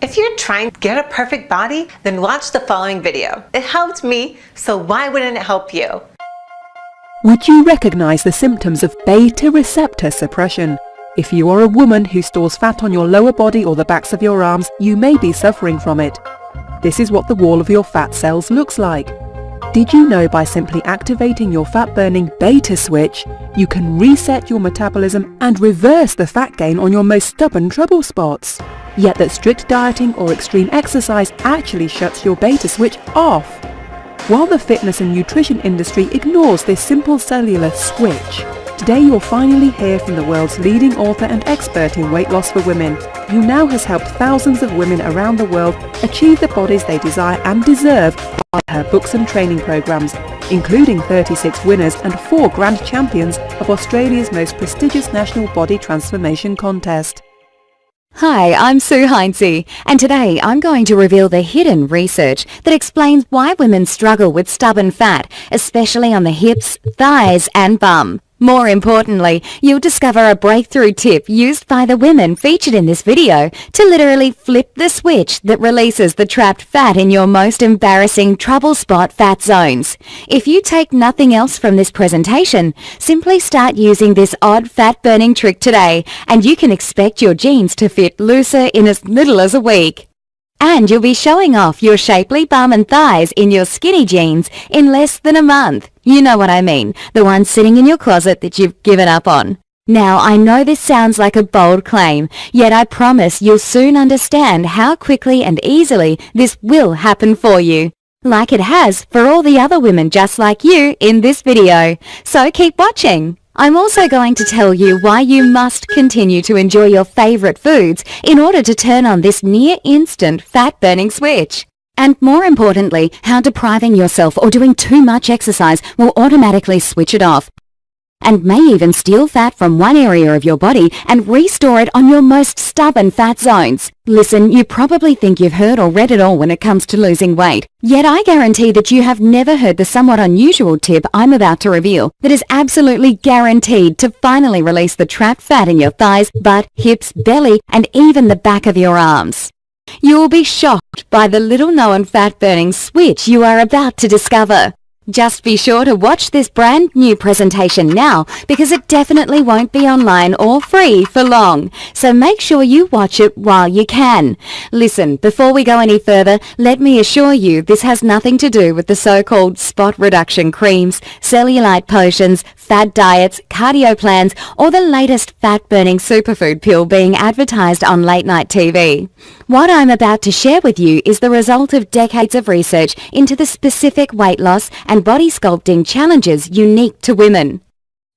If you're trying to get a perfect body, then watch the following video. It helped me, so why wouldn't it help you? Would you recognize the symptoms of beta receptor suppression? If you are a woman who stores fat on your lower body or the backs of your arms, you may be suffering from it. This is what the wall of your fat cells looks like. Did you know by simply activating your fat-burning beta switch, you can reset your metabolism and reverse the fat gain on your most stubborn trouble spots? Yet that strict dieting or extreme exercise actually shuts your beta switch off. While the fitness and nutrition industry ignores this simple cellular switch, today you'll finally hear from the world's leading author and expert in weight loss for women, who now has helped thousands of women around the world achieve the bodies they desire and deserve by her books and training programs, including 36 winners and 4 grand champions of Australia's most prestigious national body transformation contest. Hi, I'm Sue Heinze, and today I'm going to reveal the hidden research that explains why women struggle with stubborn fat, especially on the hips, thighs and bum. More importantly, you'll discover a breakthrough tip used by the women featured in this video to literally flip the switch that releases the trapped fat in your most embarrassing trouble spot fat zones. If you take nothing else from this presentation, simply start using this odd fat-burning trick today, and you can expect your jeans to fit looser in as little as a week. And you'll be showing off your shapely bum and thighs in your skinny jeans in less than a month. You know what I mean, the ones sitting in your closet that you've given up on. Now, I know this sounds like a bold claim, yet I promise you'll soon understand how quickly and easily this will happen for you, like it has for all the other women just like you in this video. So keep watching. I'm also going to tell you why you must continue to enjoy your favorite foods in order to turn on this near-instant fat-burning switch. And more importantly, how depriving yourself or doing too much exercise will automatically switch it off, and may even steal fat from one area of your body and restore it on your most stubborn fat zones. Listen, you probably think you've heard or read it all when it comes to losing weight. Yet I guarantee that you have never heard the somewhat unusual tip I'm about to reveal that is absolutely guaranteed to finally release the trapped fat in your thighs, butt, hips, belly, and even the back of your arms. You will be shocked by the little-known fat-burning switch you are about to discover. Just be sure to watch this brand new presentation now, because it definitely won't be online or free for long. So make sure you watch it while you can. Listen, before we go any further, let me assure you this has nothing to do with the so-called spot reduction creams, cellulite potions, fad diets, cardio plans, or the latest fat-burning superfood pill being advertised on late-night TV. What I'm about to share with you is the result of decades of research into the specific weight loss and body sculpting challenges unique to women.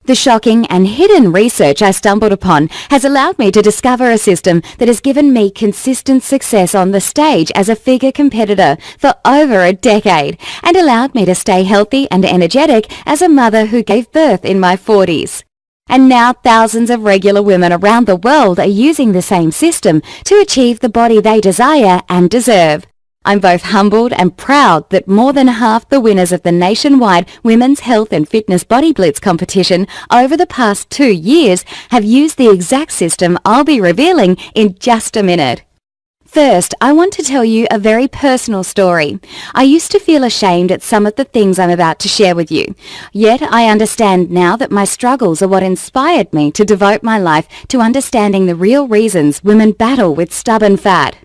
The shocking and hidden research I stumbled upon has allowed me to discover a system that has given me consistent success on the stage as a figure competitor for over a decade, and allowed me to stay healthy and energetic as a mother who gave birth in my 40s. And now thousands of regular women around the world are using the same system to achieve the body they desire and deserve. I'm both humbled and proud that more than half the winners of the nationwide Women's Health and Fitness Body Blitz competition over the past 2 years have used the exact system I'll be revealing in just a minute. First, I want to tell you a very personal story. I used to feel ashamed at some of the things I'm about to share with you. Yet I understand now that my struggles are what inspired me to devote my life to understanding the real reasons women battle with stubborn fat.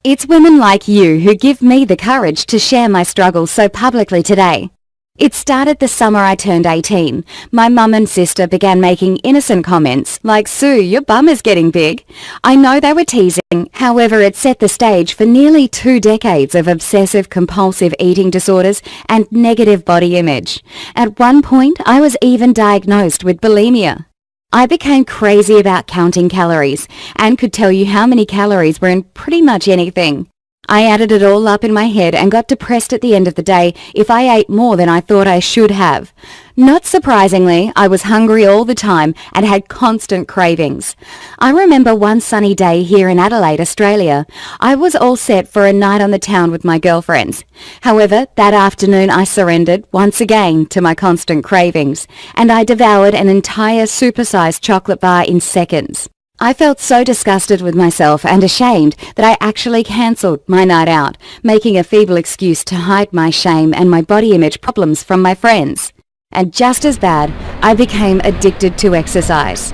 It's women like you who give me the courage to share my struggles so publicly today. It started the summer I turned 18. My mum and sister began making innocent comments like, "Sue, your bum is getting big." I know they were teasing, however it set the stage for nearly 2 decades of obsessive-compulsive eating disorders and negative body image. At one point, I was even diagnosed with bulimia. I became crazy about counting calories and could tell you how many calories were in pretty much anything. I added it all up in my head and got depressed at the end of the day if I ate more than I thought I should have. Not surprisingly, I was hungry all the time and had constant cravings. I remember one sunny day here in Adelaide, Australia. I was all set for a night on the town with my girlfriends. However, that afternoon I surrendered once again to my constant cravings, and I devoured an entire supersized chocolate bar in seconds. I felt so disgusted with myself and ashamed that I actually cancelled my night out, making a feeble excuse to hide my shame and my body image problems from my friends. And just as bad, I became addicted to exercise.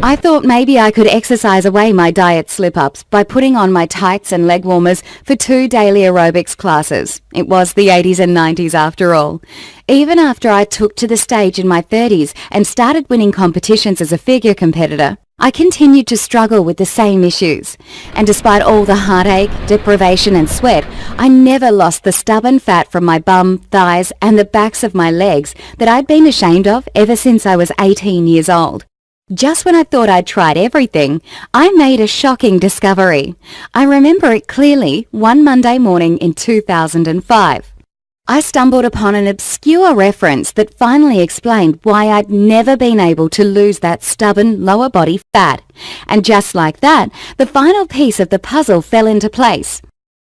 I thought maybe I could exercise away my diet slip-ups by putting on my tights and leg warmers for 2 daily aerobics classes. It was the 80s and 90s after all. Even after I took to the stage in my 30s and started winning competitions as a figure competitor, I continued to struggle with the same issues. And despite all the heartache, deprivation and sweat, I never lost the stubborn fat from my bum, thighs and the backs of my legs that I'd been ashamed of ever since I was 18 years old. Just when I thought I'd tried everything, I made a shocking discovery. I remember it clearly one Monday morning in 2005. I stumbled upon an obscure reference that finally explained why I'd never been able to lose that stubborn lower body fat. And just like that, the final piece of the puzzle fell into place.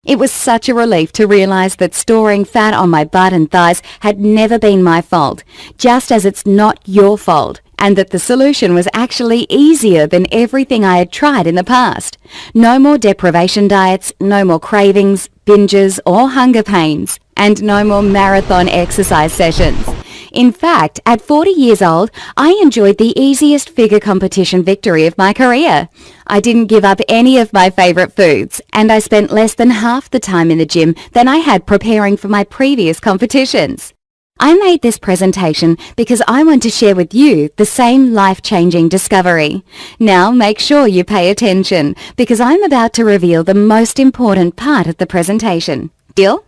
It was such a relief to realize that storing fat on my butt and thighs had never been my fault, just as it's not your fault, and that the solution was actually easier than everything I had tried in the past. No more deprivation diets, no more cravings, binges or hunger pains, and no more marathon exercise sessions. In fact, at 40 years old, I enjoyed the easiest figure competition victory of my career. I didn't give up any of my favourite foods, and I spent less than half the time in the gym than I had preparing for my previous competitions. I made this presentation because I want to share with you the same life-changing discovery. Now make sure you pay attention, because I'm about to reveal the most important part of the presentation. Deal?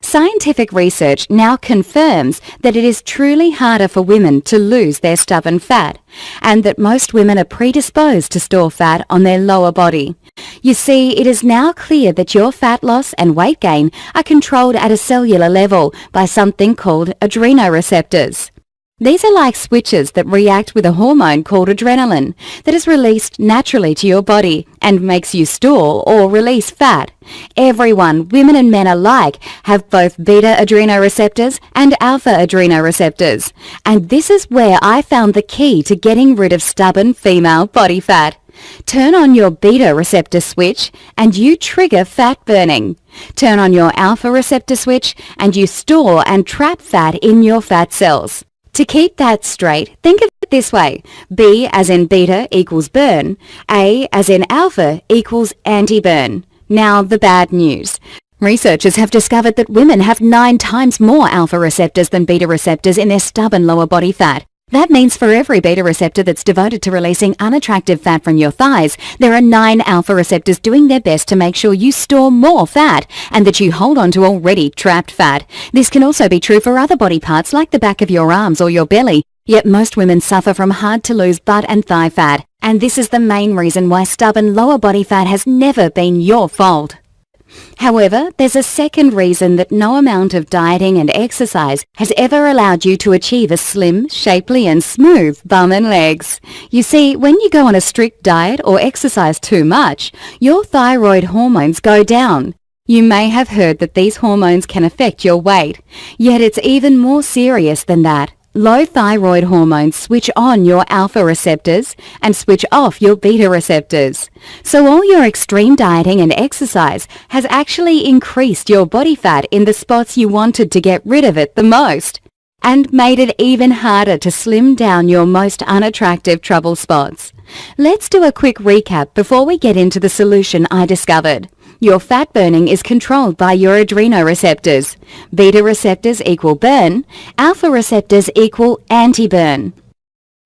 Scientific research now confirms that it is truly harder for women to lose their stubborn fat, and that most women are predisposed to store fat on their lower body. You see, it is now clear that your fat loss and weight gain are controlled at a cellular level by something called adrenoreceptors. These are like switches that react with a hormone called adrenaline that is released naturally to your body and makes you store or release fat. Everyone, women and men alike, have both beta adrenoreceptors and alpha adrenoreceptors. And this is where I found the key to getting rid of stubborn female body fat. Turn on your beta receptor switch and you trigger fat burning. Turn on your alpha receptor switch and you store and trap fat in your fat cells. To keep that straight, think of it this way. B as in beta equals burn. A as in alpha equals anti-burn. Now the bad news. Researchers have discovered that women have 9 times more alpha receptors than beta receptors in their stubborn lower body fat. That means for every beta receptor that's devoted to releasing unattractive fat from your thighs, there are 9 alpha receptors doing their best to make sure you store more fat and that you hold on to already trapped fat. This can also be true for other body parts like the back of your arms or your belly. Yet most women suffer from hard-to-lose butt and thigh fat, and this is the main reason why stubborn lower body fat has never been your fault. However, there's a second reason that no amount of dieting and exercise has ever allowed you to achieve a slim, shapely and smooth bum and legs. You see, when you go on a strict diet or exercise too much, your thyroid hormones go down. You may have heard that these hormones can affect your weight, yet it's even more serious than that. Low thyroid hormones switch on your alpha receptors and switch off your beta receptors. So all your extreme dieting and exercise has actually increased your body fat in the spots you wanted to get rid of it the most, and made it even harder to slim down your most unattractive trouble spots. Let's do a quick recap before we get into the solution I discovered. Your fat burning is controlled by your adrenoreceptors. Beta receptors equal burn, alpha receptors equal anti-burn.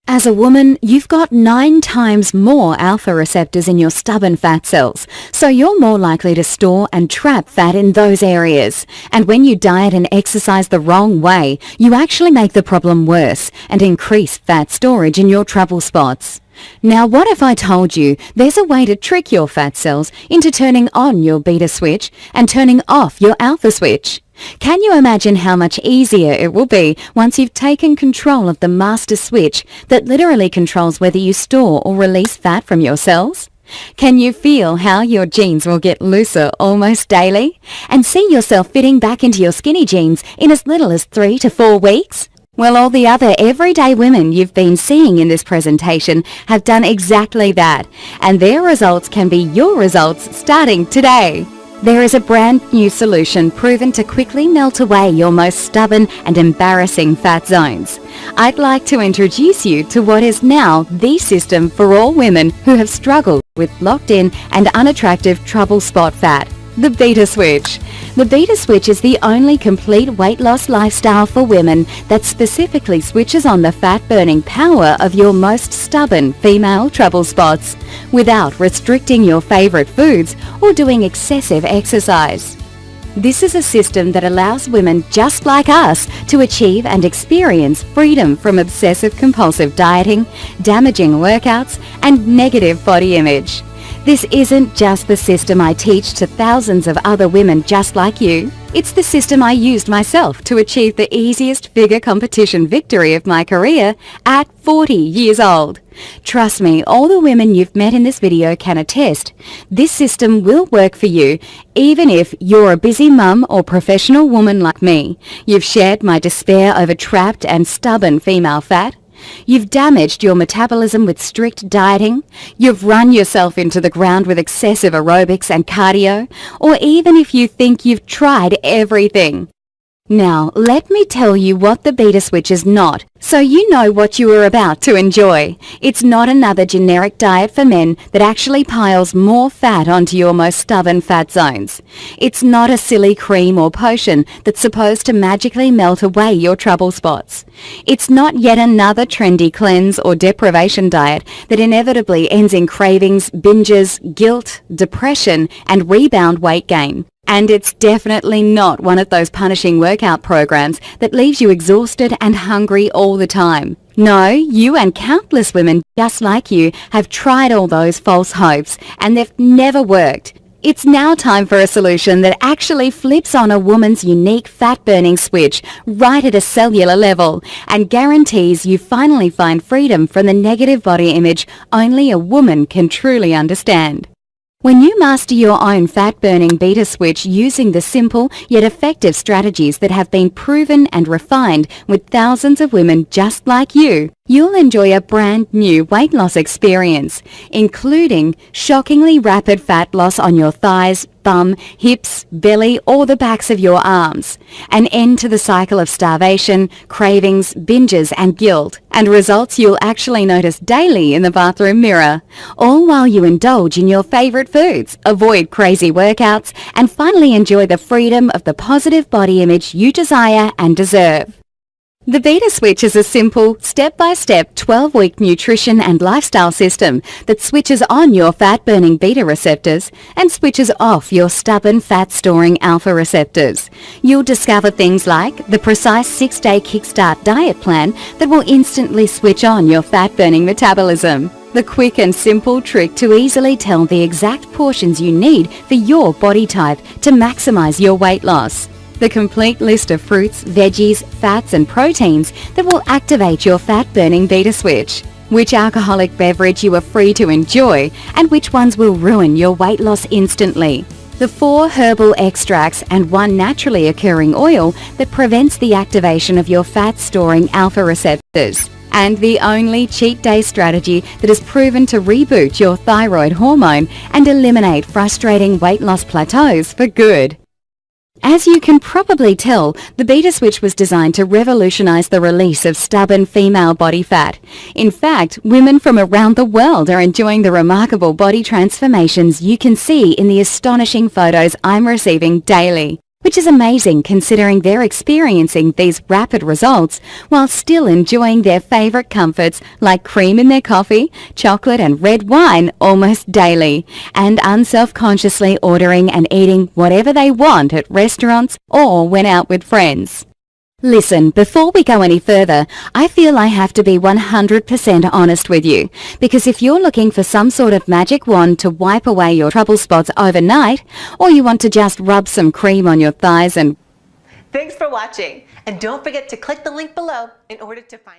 As a woman, you've got 9 times more alpha receptors in your stubborn fat cells, so you're more likely to store and trap fat in those areas. And when you diet and exercise the wrong way, you actually make the problem worse and increase fat storage in your trouble spots. Now what if I told you there's a way to trick your fat cells into turning on your beta switch and turning off your alpha switch? Can you imagine how much easier it will be once you've taken control of the master switch that literally controls whether you store or release fat from your cells? Can you feel how your jeans will get looser almost daily and see yourself fitting back into your skinny jeans in as little as 3 to 4 weeks? Well, all the other everyday women you've been seeing in this presentation have done exactly that, and their results can be your results starting today. There is a brand new solution proven to quickly melt away your most stubborn and embarrassing fat zones. I'd like to introduce you to what is now the system for all women who have struggled with locked-in and unattractive trouble spot fat. The Beta Switch. The Beta Switch is the only complete weight loss lifestyle for women that specifically switches on the fat-burning power of your most stubborn female trouble spots without restricting your favorite foods or doing excessive exercise. This is a system that allows women just like us to achieve and experience freedom from obsessive-compulsive dieting, damaging workouts, and negative body image. This isn't just the system I teach to thousands of other women just like you. It's the system I used myself to achieve the easiest figure competition victory of my career at 40 years old. Trust me, all the women you've met in this video can attest. This system will work for you, even if you're a busy mum or professional woman like me. You've shared my despair over trapped and stubborn female fat. You've damaged your metabolism with strict dieting, you've run yourself into the ground with excessive aerobics and cardio, or even if you think you've tried everything. Now, let me tell you what the Beta Switch is not, so you know what you are about to enjoy. It's not another generic diet for men that actually piles more fat onto your most stubborn fat zones. It's not a silly cream or potion that's supposed to magically melt away your trouble spots. It's not yet another trendy cleanse or deprivation diet that inevitably ends in cravings, binges, guilt, depression, and rebound weight gain. And it's definitely not one of those punishing workout programs that leaves you exhausted and hungry all the time. No, you and countless women just like you have tried all those false hopes and they've never worked. It's now time for a solution that actually flips on a woman's unique fat-burning switch right at a cellular level and guarantees you finally find freedom from the negative body image only a woman can truly understand. When you master your own fat-burning Beta Switch using the simple yet effective strategies that have been proven and refined with thousands of women just like you, you'll enjoy a brand new weight loss experience, including shockingly rapid fat loss on your thighs, bum, hips, belly, or the backs of your arms, an end to the cycle of starvation, cravings, binges, and guilt, and results you'll actually notice daily in the bathroom mirror, all while you indulge in your favorite foods, avoid crazy workouts, and finally enjoy the freedom of the positive body image you desire and deserve. The Beta Switch is a simple, step-by-step 12-week nutrition and lifestyle system that switches on your fat-burning beta receptors and switches off your stubborn fat-storing alpha receptors. You'll discover things like the precise 6-day kickstart diet plan that will instantly switch on your fat-burning metabolism, the quick and simple trick to easily tell the exact portions you need for your body type to maximize your weight loss, the complete list of fruits, veggies, fats and proteins that will activate your fat-burning Beta Switch, which alcoholic beverage you are free to enjoy and which ones will ruin your weight loss instantly, the 4 herbal extracts and 1 naturally occurring oil that prevents the activation of your fat-storing alpha receptors, and the only cheat day strategy that is proven to reboot your thyroid hormone and eliminate frustrating weight loss plateaus for good. As you can probably tell, the Beta Switch was designed to revolutionize the release of stubborn female body fat. In fact, women from around the world are enjoying the remarkable body transformations you can see in the astonishing photos I'm receiving daily, which is amazing considering they're experiencing these rapid results while still enjoying their favorite comforts like cream in their coffee, chocolate and red wine almost daily, and unselfconsciously ordering and eating whatever they want at restaurants or when out with friends. Listen, before we go any further, I feel I have to be 100% honest with you, because if you're looking for some sort of magic wand to wipe away your trouble spots overnight, or you want to just rub some cream on your thighs and... Thanks for watching, and don't forget to click the link below in order to find